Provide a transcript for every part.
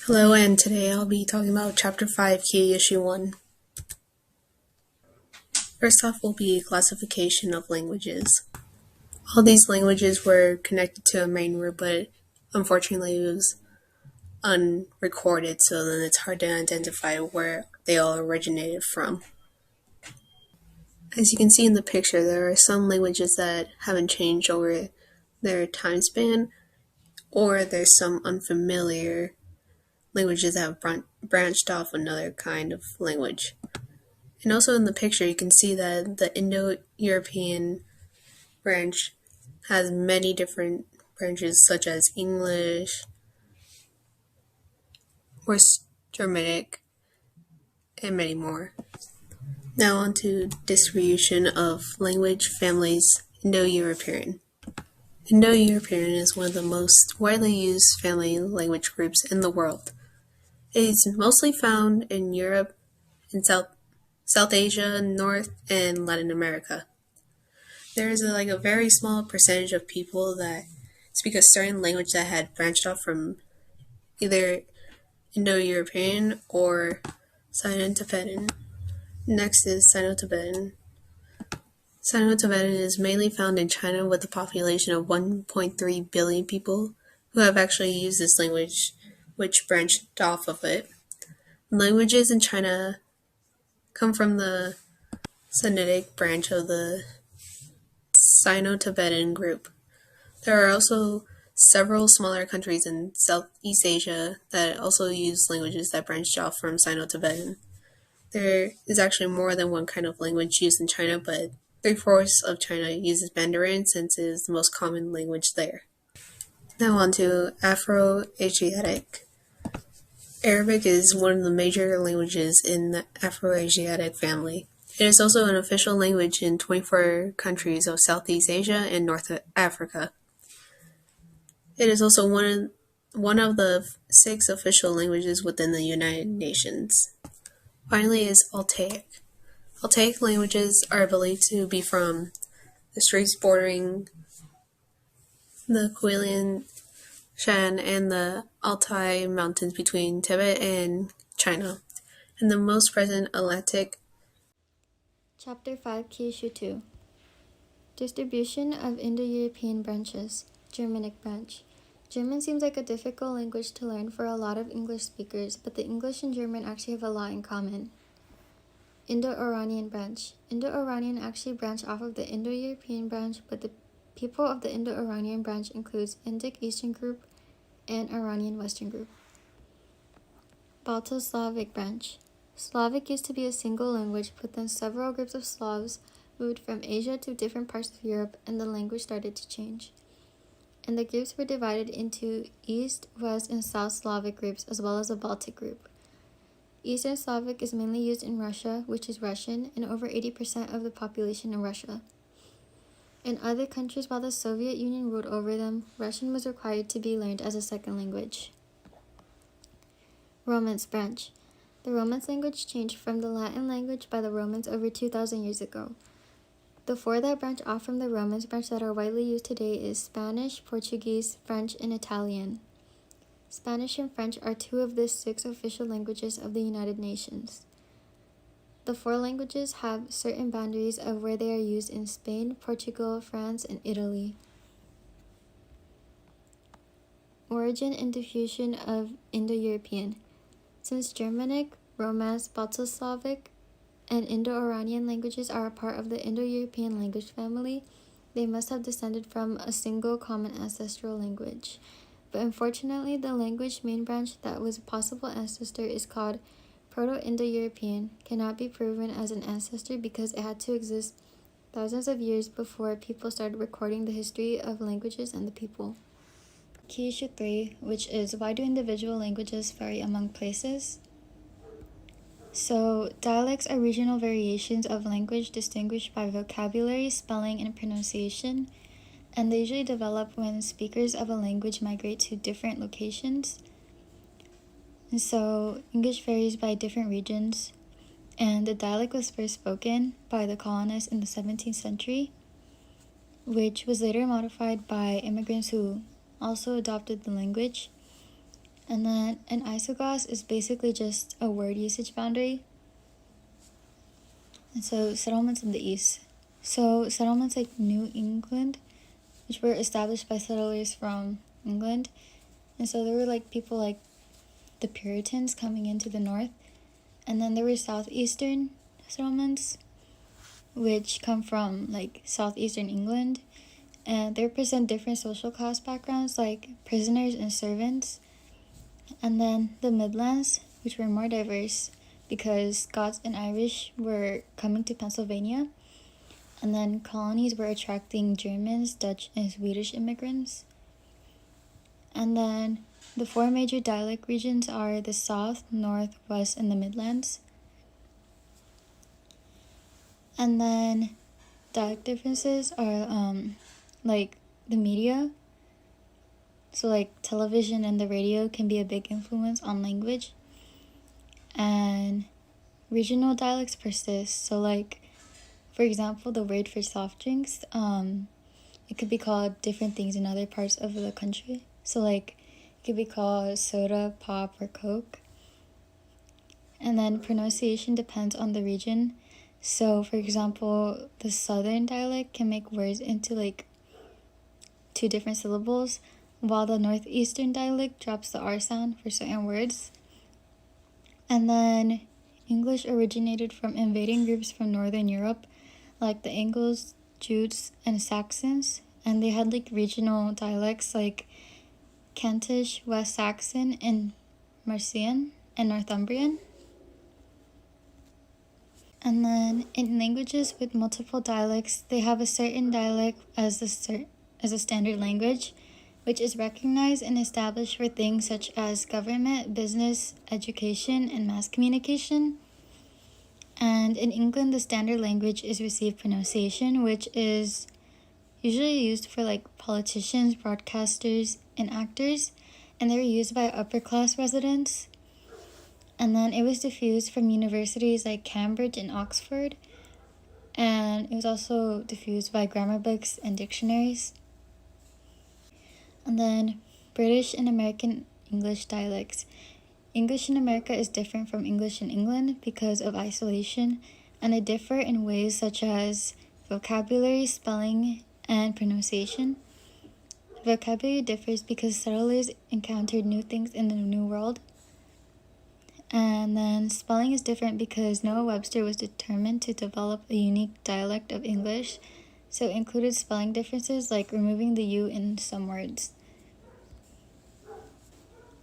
Hello, and today I'll be talking about Chapter 5, Key Issue 1. First off will be classification of languages. All these languages were connected to a main root, but unfortunately it was unrecorded, so then it's hard to identify where they all originated from. As you can see in the picture, there are some languages that haven't changed over their time span, or there's some unfamiliar languages that have branched off another kind of language. And also in the picture, you can see that the Indo-European branch has many different branches, such as English, West Germanic, and many more. Now on to distribution of language families. Indo-European. Indo-European is one of the most widely used family language groups in the world. It is mostly found in Europe and South Asia, North, and Latin America. There is a very small percentage of people that speak a certain language that had branched off from either Indo-European or Sino-Tibetan. Next is Sino-Tibetan. Sino-Tibetan is mainly found in China with a population of 1.3 billion people who have actually used this language, which branched off of it. Languages in China come from the Sinitic branch of the Sino-Tibetan group. There are also several smaller countries in Southeast Asia that also use languages that branched off from Sino-Tibetan. There is actually more than one kind of language used in China, but 3/4 of China uses Mandarin since it is the most common language there. Now on to Afro-Asiatic. Arabic is one of the major languages in the Afro-Asiatic family. It is also an official language in 24 countries of Southeast Asia and North Africa. It is also one of the 6 official languages within the United Nations. Finally is Altaic. Altaic languages are believed to be from the straits bordering the Kuilan Shan and the Altai Mountains between Tibet and China, and the most present Atlantic. Chapter 5, Key Issue 2. Distribution of Indo-European branches. Germanic branch. German seems like a difficult language to learn for a lot of English speakers, but the English and German actually have a lot in common. Indo-Iranian branch. Indo-Iranian actually branch off of the Indo-European branch, but the people of the Indo-Iranian branch includes Indic Eastern Group and Iranian Western Group. Balto-Slavic branch. Slavic used to be a single language, but then several groups of Slavs moved from Asia to different parts of Europe, and the language started to change. And the groups were divided into East, West, and South Slavic groups, as well as a Baltic group. Eastern Slavic is mainly used in Russia, which is Russian, and over 80% of the population in Russia. In other countries, while the Soviet Union ruled over them, Russian was required to be learned as a second language. Romance branch. The Romance language changed from the Latin language by the Romans over 2,000 years ago. The 4 that branch off from the Romance branch that are widely used today is Spanish, Portuguese, French, and Italian. Spanish and French are 2 of the 6 official languages of the United Nations. The 4 languages have certain boundaries of where they are used in Spain, Portugal, France, and Italy. Origin and diffusion of Indo-European. Since Germanic, Romance, Balto-Slavic, and Indo-Iranian languages are a part of the Indo-European language family, they must have descended from a single common ancestral language. But unfortunately, the language main branch that was a possible ancestor is called Proto-Indo-European, cannot be proven as an ancestor because it had to exist thousands of years before people started recording the history of languages and the people. Key Issue 3, which is why do individual languages vary among places? So, dialects are regional variations of language distinguished by vocabulary, spelling, and pronunciation, and they usually develop when speakers of a language migrate to different locations. And so, English varies by different regions, and the dialect was first spoken by the colonists in the 17th century, which was later modified by immigrants who also adopted the language. And then an isogloss is basically just a word usage boundary. And so settlements in the East. So settlements like New England, which were established by settlers from England. And so there were like people like the Puritans coming into the north. And then there were southeastern settlements, which come from like southeastern England. And they represent different social class backgrounds like prisoners and servants. And then the Midlands, which were more diverse because Scots and Irish were coming to Pennsylvania. And then colonies were attracting Germans, Dutch, and Swedish immigrants. And then the four major dialect regions are the South, North, West, and the Midlands. And then dialect differences are like the media. So like television and the radio can be a big influence on language. And regional dialects persist. So like, for example, the word for soft drinks, it could be called different things in other parts of the country. So like, it could be called soda, pop, or Coke. And then pronunciation depends on the region. So for example, the southern dialect can make words into like 2 different syllables, while the northeastern dialect drops the R sound for certain words. And then English originated from invading groups from Northern Europe, like the Angles, Jutes, and Saxons, and they had like regional dialects like Kentish, West Saxon, and Mercian, and Northumbrian. And then in languages with multiple dialects, they have a certain dialect as a standard language, which is recognized and established for things such as government, business, education, and mass communication. And in England, the standard language is received pronunciation, which is usually used for like politicians, broadcasters, and actors, and they were used by upper class residents. And then it was diffused from universities like Cambridge and Oxford, and it was also diffused by grammar books and dictionaries. And then British and American English dialects. English in America is different from English in England because of isolation, and they differ in ways such as vocabulary, spelling, and pronunciation. Vocabulary differs because settlers encountered new things in the New World. And then spelling is different because Noah Webster was determined to develop a unique dialect of English, so it included spelling differences like removing the U in some words.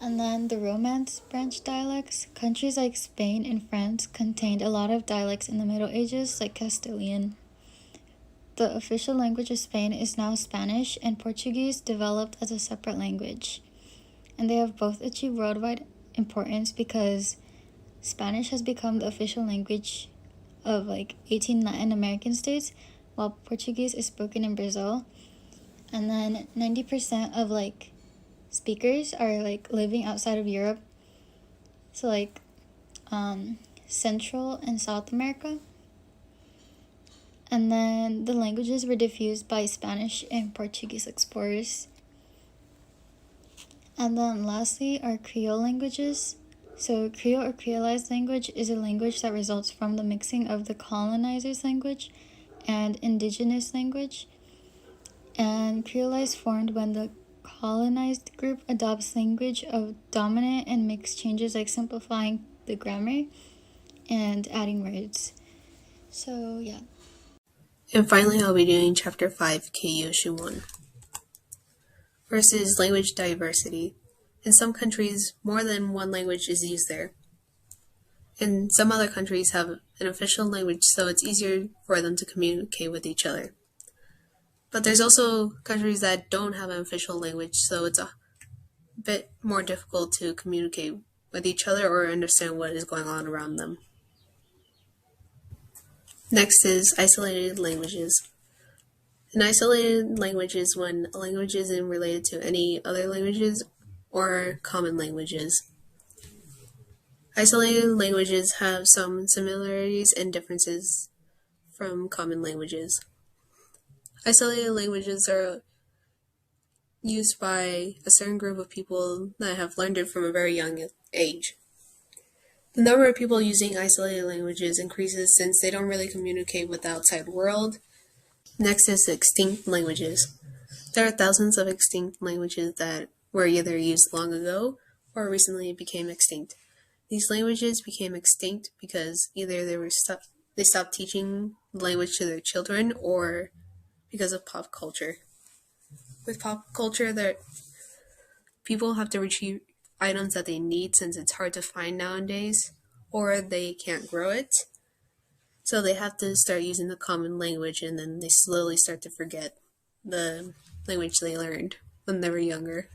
And then the Romance branch dialects. Countries like Spain and France contained a lot of dialects in the Middle Ages, like Castilian. The official language of Spain is now Spanish, and Portuguese developed as a separate language. And they have both achieved worldwide importance because Spanish has become the official language of like 18 Latin American states, while Portuguese is spoken in Brazil. And then 90% of like speakers are like living outside of Europe, so like Central and South America. And then the languages were diffused by Spanish and Portuguese explorers. And then lastly are Creole languages. So Creole or Creolized language is a language that results from the mixing of the colonizer's language and indigenous language. And Creole is formed when the colonized group adopts language of dominant and makes changes like simplifying the grammar and adding words. So yeah. And finally, I'll be doing Chapter 5, Kyushu 1. First is language diversity. In some countries, more than one language is used there. And some other countries have an official language, so it's easier for them to communicate with each other. But there's also countries that don't have an official language, so it's a bit more difficult to communicate with each other or understand what is going on around them. Next is isolated languages. An isolated language is when a language isn't related to any other languages or common languages. Isolated languages have some similarities and differences from common languages. Isolated languages are used by a certain group of people that have learned it from a very young age. The number of people using isolated languages increases since they don't really communicate with the outside world. Next is extinct languages. There are thousands of extinct languages that were either used long ago or recently became extinct. These languages became extinct because either they stopped teaching language to their children or because of pop culture. With pop culture, that people have to retrieve items that they need since it's hard to find nowadays, or they can't grow it. So they have to start using the common language, and then they slowly start to forget the language they learned when they were younger.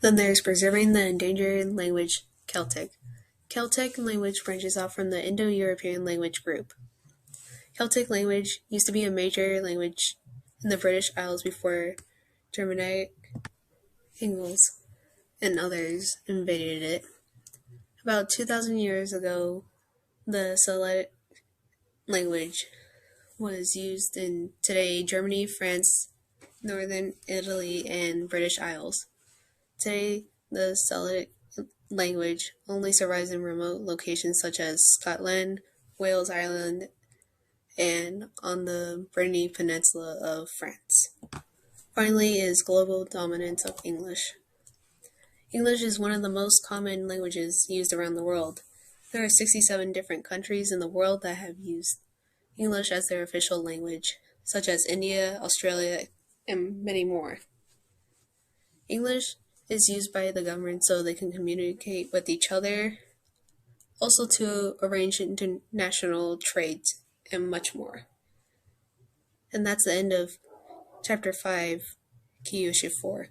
Then there's preserving the endangered language Celtic. Celtic language branches off from the Indo-European language group. Celtic language used to be a major language in the British Isles before Germanic Angles and others invaded it. About 2,000 years ago, the Celtic language was used in today Germany, France, northern Italy, and British Isles. Today, the Celtic language only survives in remote locations such as Scotland, Wales, Ireland, and on the Brittany Peninsula of France. Finally is global dominance of English. English is one of the most common languages used around the world. There are 67 different countries in the world that have used English as their official language, such as India, Australia, and many more. English is used by the government so they can communicate with each other, also to arrange international trades, and much more. And that's the end of Chapter 5, Kyushu 4.